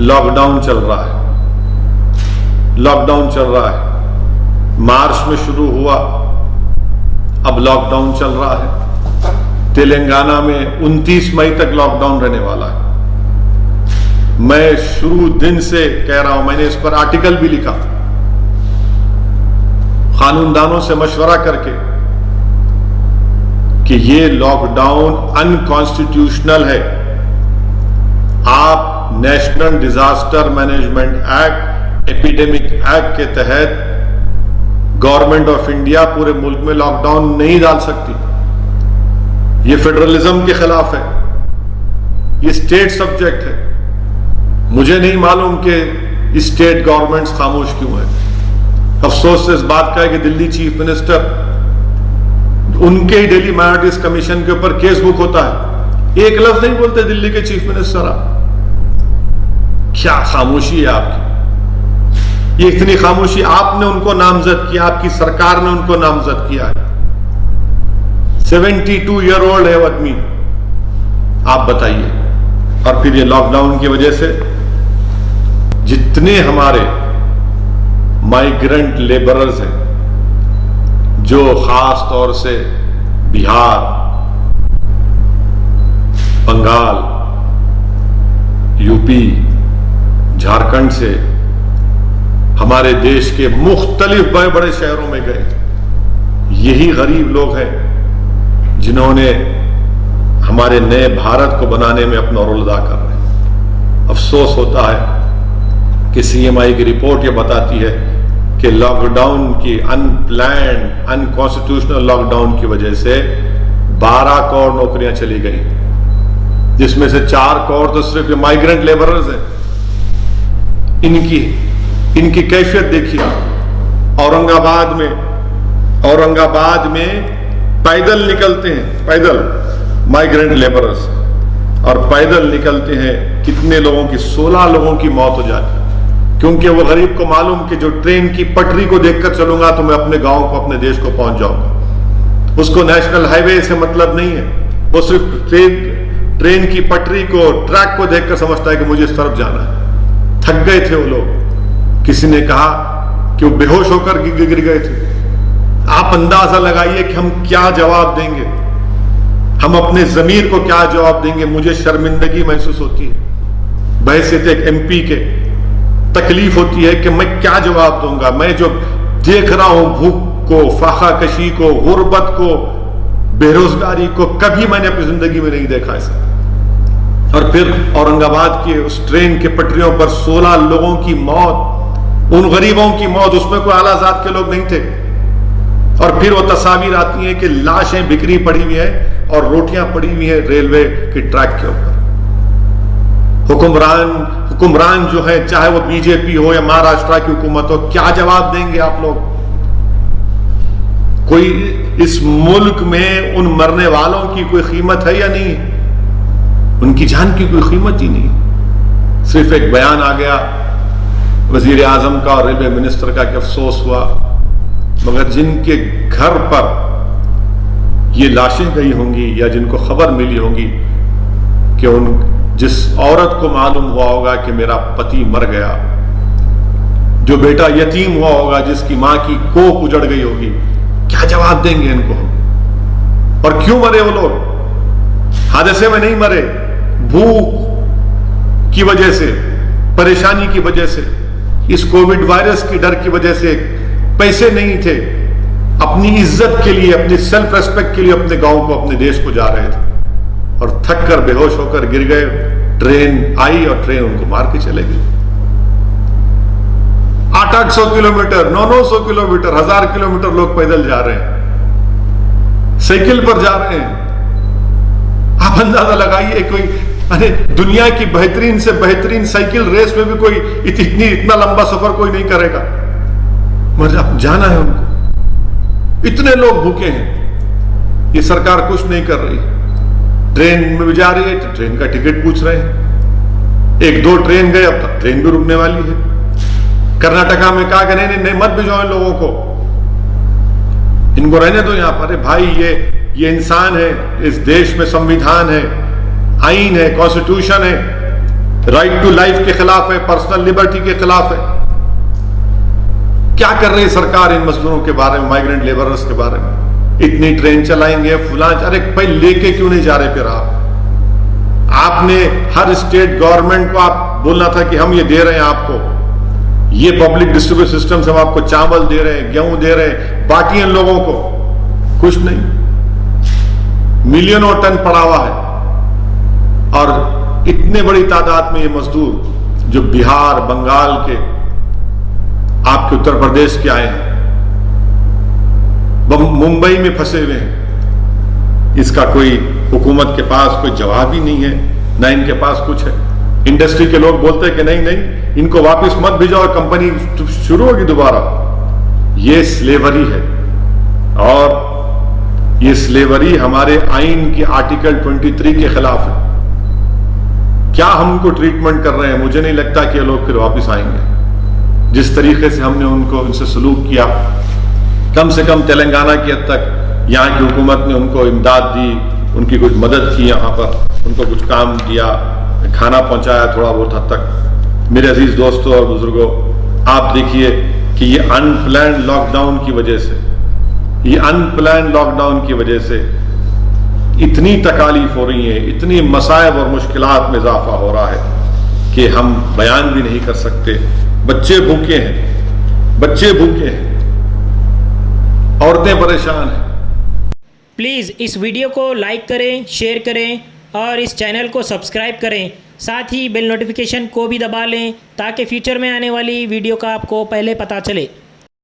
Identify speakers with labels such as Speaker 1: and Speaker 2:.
Speaker 1: Lockdown चल रहा है, लॉकडाउन चल रहा है। मार्च में शुरू हुआ, अब लॉकडाउन चल रहा है। तेलंगाना में 29 मई तक लॉकडाउन रहने वाला है। मैं शुरू दिन से कह रहा हूं, मैंने इस पर आर्टिकल भी लिखा, कानूनदानों से मशवरा करके, कि ये लॉकडाउन अनकॉन्स्टिट्यूशनल है। आप national disaster management act, epidemic act के तहत गवर्नमेंट ऑफ इंडिया पूरे मुल्क में लॉकडाउन नहीं डाल सकती। ये फेडरलिज्म के खिलाफ है, ये स्टेट सब्जेक्ट है। मुझे नहीं मालूम कि स्टेट गवर्नमेंट्स खामोश क्यों है। अफसोस इस बात का है कि दिल्ली चीफ मिनिस्टर, उनके ही दिल्ली माइनॉरिटीज कमीशन के ऊपर केस बुक होता है, एक लफ्ज नहीं बोलते दिल्ली के चीफ मिनिस्टर। आप क्या खामोशी है आपकी? ये इतनी खामोशी, आपने उनको नामजद किया, आपकी सरकार ने उनको नामजद किया है। 72 ईयर ओल्ड है वो आदमी, आप बताइए। और फिर ये लॉकडाउन की वजह से जितने हमारे माइग्रेंट लेबरर्स हैं, जो खास तौर से बिहार, बंगाल, यूपी, झारखंड से हमारे देश के मुख्तलिफ बड़े बड़े शहरों में गए, यही गरीब लोग हैं जिन्होंने हमारे नए भारत को बनाने में अपना रोल अदा कर रहे हैं। अफसोस होता है कि सीएमआई की रिपोर्ट ये बताती है कि लॉकडाउन की अनप्लैन्ड, अनकॉन्स्टिट्यूशनल लॉकडाउन की वजह से 12 करोड़ नौकरियां चली गई, जिसमें से 4 करोड़ तो सिर्फ माइग्रेंट लेबरर्स हैं। इनकी कैफियत देखिए। औरंगाबाद में पैदल निकलते हैं, पैदल माइग्रेंट लेबरर्स, और पैदल निकलते हैं कितने लोगों की, 16 लोगों की मौत हो जाती है। क्योंकि वो गरीब को मालूम कि जो ट्रेन की पटरी को देखकर चलूंगा तो मैं अपने गांव को, अपने देश को पहुंच जाऊंगा। उसको नेशनल हाईवे से मतलब नहीं है, वो सिर्फ ट्रेन की पटरी को, ट्रैक को देखकर समझता है कि मुझे इस तरफ जाना है। थक गए थे वो लोग। किसी ने कहा कि वो बेहोश होकर गिर गए थे। आप अंदाजा लगाइए कि हम क्या जवाब देंगे, हम अपने जमीर को क्या जवाब देंगे। मुझे शर्मिंदगी महसूस होती है बहैसियत एक एमपी के, तकलीफ होती है कि मैं क्या जवाब दूंगा। मैं जो देख रहा हूं भूख को, फाका कशी को, गुर्बत को, बेरोजगारी को, कभी मैंने अपनी जिंदगी में नहीं देखा ऐसा। और फिर औरंगाबाद के उस ट्रेन के पटरियों पर 16 लोगों की मौत, उन गरीबों की मौत, उसमें कोई आला जात के लोग नहीं थे। और फिर वो तस्वीर आती है कि लाशें बिखरी पड़ी हुई हैं और रोटियां पड़ी हुई हैं रेलवे के ट्रैक के ऊपर। हुक्मरान जो है, चाहे वो बीजेपी हो या महाराष्ट्र की हुकूमत हो, क्या जवाब देंगे आप लोग? कोई इस मुल्क में उन मरने वालों की कोई कीमत है या नहीं? उनकी जान की कोई कीमत ही नहीं। सिर्फ एक बयान आ गया वजीर आजम का और रेलवे मिनिस्टर का कि अफसोस हुआ, मगर जिनके घर पर ये लाशें गई होंगी या जिनको खबर मिली होगी कि जिस औरत को मालूम हुआ होगा कि मेरा पति मर गया, जो बेटा यतीम हुआ होगा, जिसकी मां की कोख उजड़ गई होगी, क्या जवाब देंगे इनको? और क्यों मरे वो लोग? हादसे में नहीं मरे, भूख की वजह से, परेशानी की वजह से, इस कोविड वायरस की डर की वजह से पैसे नहीं थे, अपनी इज्जत के लिए, अपनी सेल्फ रेस्पेक्ट के लिए अपने गांव को, अपने देश को जा रहे थे और थक कर बेहोश होकर गिर गए। ट्रेन आई और ट्रेन उनको मार के चले गई। 800 किलोमीटर, 900 किलोमीटर, 1000 किलोमीटर लोग पैदल जा रहे हैं, साइकिल पर जा रहे हैं। आप अंदाजा लगाइए, कोई अरे दुनिया की बेहतरीन से बेहतरीन साइकिल रेस में भी कोई इतना लंबा सफर कोई नहीं करेगा, मगर जाना है उनको। इतने लोग भूखे हैं, ये सरकार कुछ नहीं कर रही। ट्रेन में भी जा रही है तो ट्रेन का टिकट पूछ रहे हैं। 1-2 ट्रेन गए, अब तक ट्रेन भी रुकने वाली है। कर्नाटका में कहा कि नहीं मत भिजवाओ इन लोगों को, इनको रहने दो यहां पर। अरे भाई, ये इंसान है, इस देश में संविधान है, आईन है, कॉन्स्टिट्यूशन है, राइट टू लाइफ के खिलाफ है, पर्सनल लिबर्टी के खिलाफ है। क्या कर रही है सरकार इन मजदूरों के बारे में, माइग्रेंट लेबरर्स के बारे में? इतनी ट्रेन चलाएंगे फुला, अरे भाई लेके क्यों नहीं जा रहे फिर आपने हर स्टेट गवर्नमेंट को आप बोलना था कि हम ये दे रहे हैं आपको, ये पब्लिक डिस्ट्रीब्यूशन सिस्टम से हम आपको चावल दे रहे हैं, गेहूं दे रहे हैं, बाकी इन लोगों को कुछ नहीं। मिलियनों टन पड़ा हुआ है और इतने बड़ी तादाद में ये मजदूर जो बिहार, बंगाल के, आपके उत्तर प्रदेश के आए हैं, मुंबई में फंसे हुए हैं। इसका कोई हुकूमत के पास कोई जवाब ही नहीं है, ना इनके पास कुछ है। इंडस्ट्री के लोग बोलते हैं कि नहीं नहीं इनको वापस मत भेजाओ, कंपनी शुरू होगी दोबारा। ये स्लेवरी है और ये स्लेवरी हमारे आइन की आर्टिकल 23 के खिलाफ है। क्या हमको ट्रीटमेंट कर रहे हैं? मुझे नहीं लगता कि ये लोग फिर वापस आएंगे। जिस तरीके से हमने उनसे सलूक किया, कम से कम तेलंगाना की हद तक यहाँ की हुकूमत ने उनको इमदाद दी, उनकी कुछ मदद की, यहाँ पर उनको कुछ काम दिया, खाना पहुंचाया थोड़ा बहुत हद तक। मेरे अजीज दोस्तों और बुजुर्गों, आप देखिए कि ये अनप्लान्ड लॉकडाउन की वजह से, ये अनप्लान्ड लॉकडाउन की वजह से इतनी तकालीफ हो रही है, इतनी मसाइब और मुश्किलात में इजाफा हो रहा है कि हम बयान भी नहीं कर सकते। बच्चे भूखे हैं, बच्चे भूखे हैं, औरतें परेशान हैं।
Speaker 2: प्लीज़ इस वीडियो को लाइक करें, शेयर करें और इस चैनल को सब्सक्राइब करें। साथ ही बेल नोटिफिकेशन को भी दबा लें ताकि फ्यूचर में आने वाली वीडियो का आपको पहले पता चले।